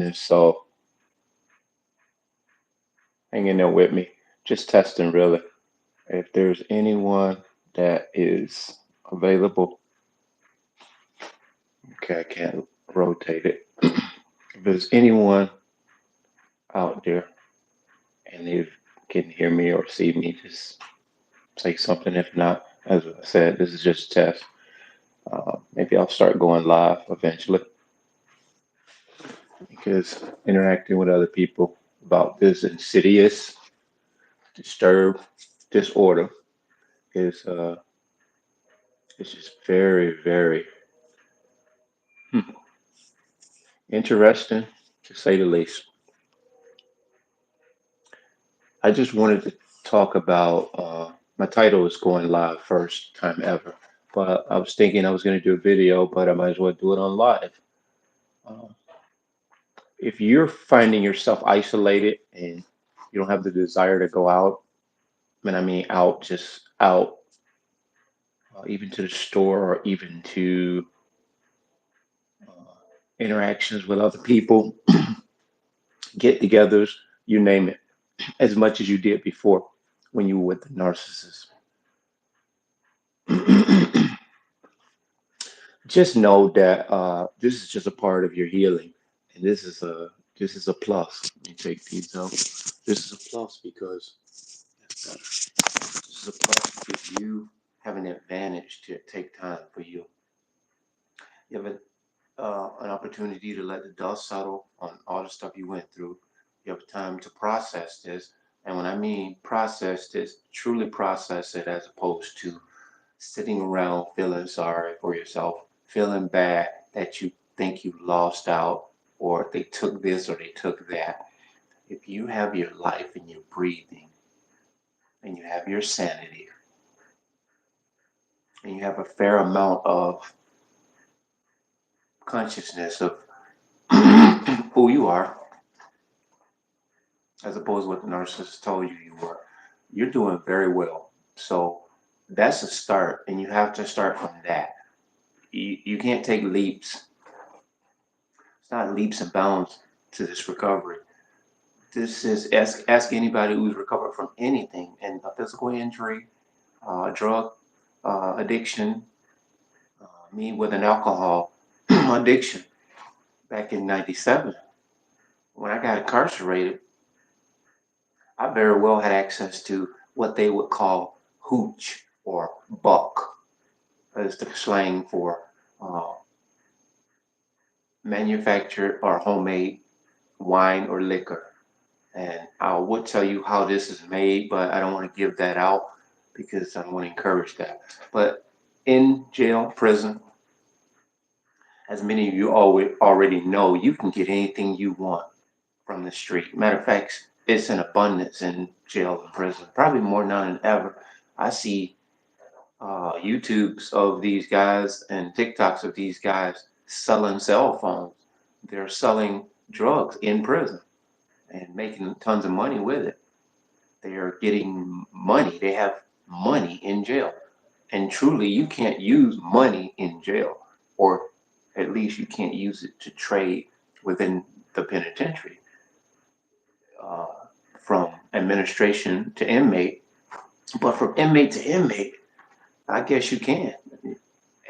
And so hang in there with me. Just testing really. If there's anyone that is available, okay, I can't rotate it. If there's anyone out there and they can hear me or see me, just say something. If not, as I said, this is just a test. Maybe I'll start going live eventually because interacting with other people about this insidious, disturbed disorder is it's just very, very hmm, interesting to say the least. I just wanted to talk about my title is going live first time ever, but I was thinking I was going to do a video, but I might as well do it on live. Uh, if you're finding yourself isolated and you don't have the desire to go out, and I mean out, just out, even to the store or even to uh, interactions with other people, get togethers, you name it, as much as you did before when you were with the narcissist. Just know that this is just a part of your healing, and this is a plus. Let me take these out. This is a plus because this is a plus because you have an advantage to take time for you. You have an opportunity to let the dust settle on all the stuff you went through. You have time to process this, and when I mean process this, truly process it as opposed to sitting around feeling sorry for yourself, feeling bad that you think you lost out or they took this or they took that. If you have your life and your breathing and you have your sanity and you have a fair amount of consciousness of who you are, as opposed to what the narcissist told you you were, you're doing very well. So that's a start, and you have to start from that. You can't take leaps. It's not leaps and bounds to this recovery. This is ask anybody who's recovered from anything, and a physical injury, drug addiction, me with an alcohol addiction back in '97. When I got incarcerated, I very well had access to what they would call hooch or buck. That is the slang for uh, manufactured or homemade wine or liquor. And I would tell you how this is made, but I don't want to give that out because I don't want to encourage that. But in jail, prison, as many of you already know, you can get anything you want from the street. Matter of fact, it's in abundance in jail and prison, probably more now than ever. I see YouTubes of these guys and TikToks of these guys selling cell phones. They're selling drugs in prison and making tons of money with it. They are getting money. They have money in jail. And truly, you can't use money in jail, or at least you can't use it to trade within the penitentiary. Uh, from administration to inmate, but from inmate to inmate, I guess you can.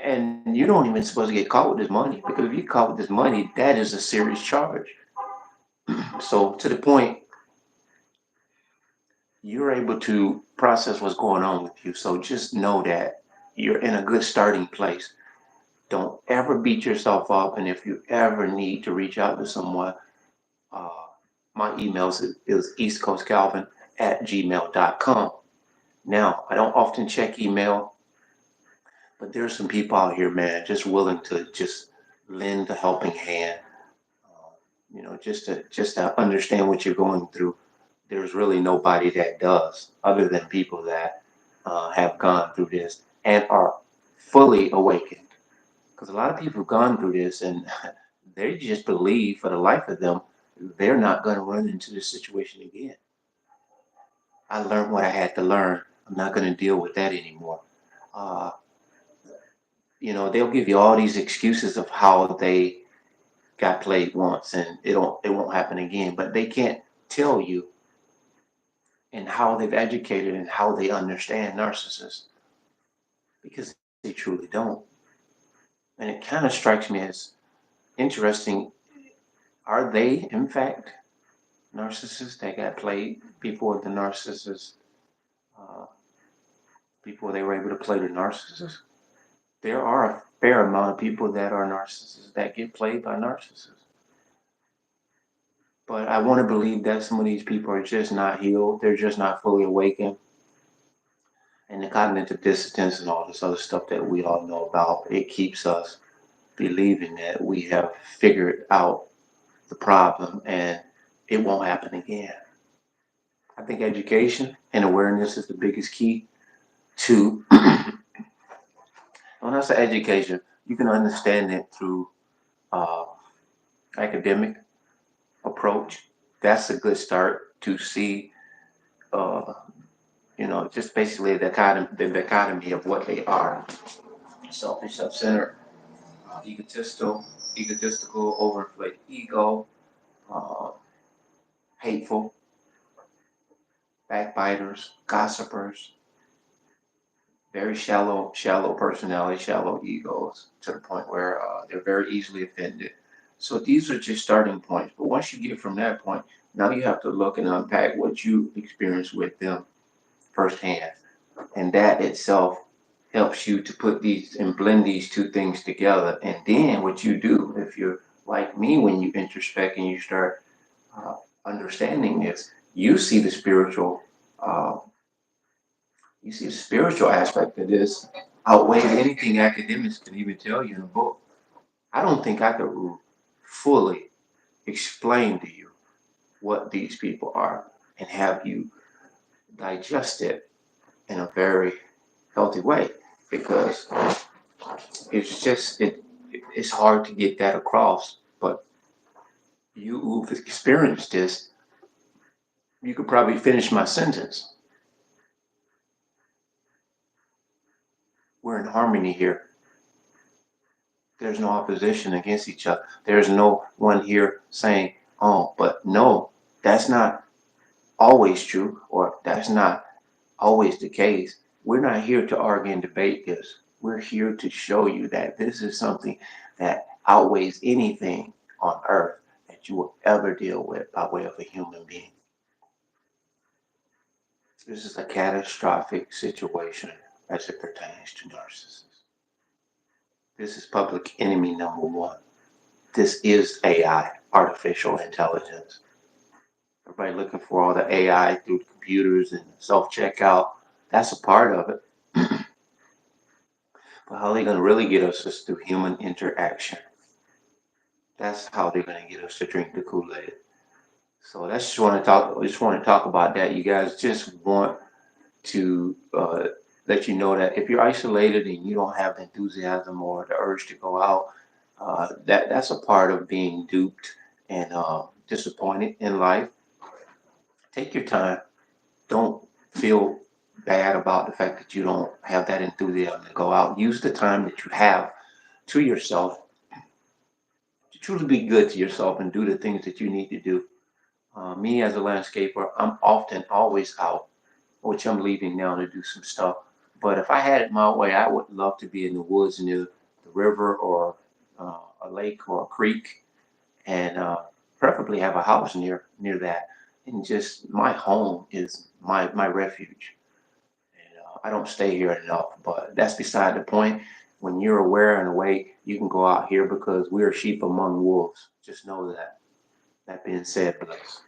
And you don't even supposed to get caught with this money because if you caught with this money, that is a serious charge. So to the point, you're able to process what's going on with you. So just know that you're in a good starting place. Don't ever beat yourself up. And if you ever need to reach out to someone, uh, my email is eastcoastcalvin@gmail.com. Now, I don't often check email, but there's some people out here, man, just willing to just lend a helping hand. Uh, just to understand what you're going through. There's really nobody that does, other than people that have gone through this and are fully awakened. Because a lot of people have gone through this and they just believe for the life of them they're not going to run into this situation again. I learned what I had to learn. I'm not going to deal with that anymore. Uh, they'll give you all these excuses of how they got played once and it won't happen again. But they can't tell you and how they've educated and how they understand narcissists because they truly don't. And it kind of strikes me as interesting. Are they, in fact, narcissists that got played before the narcissist, uh, before they were able to play the narcissist? There are a fair amount of people that are narcissists that get played by narcissists. But I want to believe that some of these people are just not healed. They're just not fully awakened. And the cognitive dissonance and all this other stuff that we all know about, it keeps us believing that we have figured out the problem and it won't happen again. I think education and awareness is the biggest key to, when I say education, you can understand it through uh, academic approach. That's a good start to see, uh, just basically the dichotomy of what they are: selfish, self-centered, egotistical, overinflated ego, uh, hateful, backbiters, gossipers, very shallow personality, shallow egos to the point where they're very easily offended. So these are just starting points. But once you get from that point, now you have to look and unpack what you experienced with them firsthand. And that itself helps you to put these and blend these two things together. And then what you do, if you're like me, when you introspect and you start uh, understanding this, uh, you see the spiritual aspect of this outweighs anything academics can even tell you in a book. I don't think I could fully explain to you what these people are and have you digest it in a very healthy way because it's hard to get that across. But you who've experienced this, you could probably finish my sentence. We're in harmony here. There's no opposition against each other. There's no one here saying, oh, but no, that's not always true, or that's not always the case. We're not here to argue and debate this. We're here to show you that this is something that outweighs anything on earth that you will ever deal with by way of a human being. This is a catastrophic situation as it pertains to narcissists. This is public enemy number one. This is AI, artificial intelligence. Everybody looking for all the AI through the computers and self checkout. That's a part of it. But how they're going to really get us is through human interaction. That's how they're going to get us to drink the Kool-Aid. So that's just want to talk. I just want to talk about that. You guys just want to let you know that if you're isolated and you don't have the enthusiasm or the urge to go out, that's a part of being duped and disappointed in life. Take your time. Don't feel bad about the fact that you don't have that enthusiasm to go out. Use the time that you have to yourself to truly be good to yourself and do the things that you need to do. Me as a landscaper, I'm often always out, which I'm leaving now to do some stuff. But if I had it my way, I would love to be in the woods near the river or a lake or a creek, and preferably have a house near that. And just my home is my refuge. And I don't stay here enough, but that's beside the point. When you're aware and awake, you can go out here because we are sheep among wolves. Just know that. That being said, bless.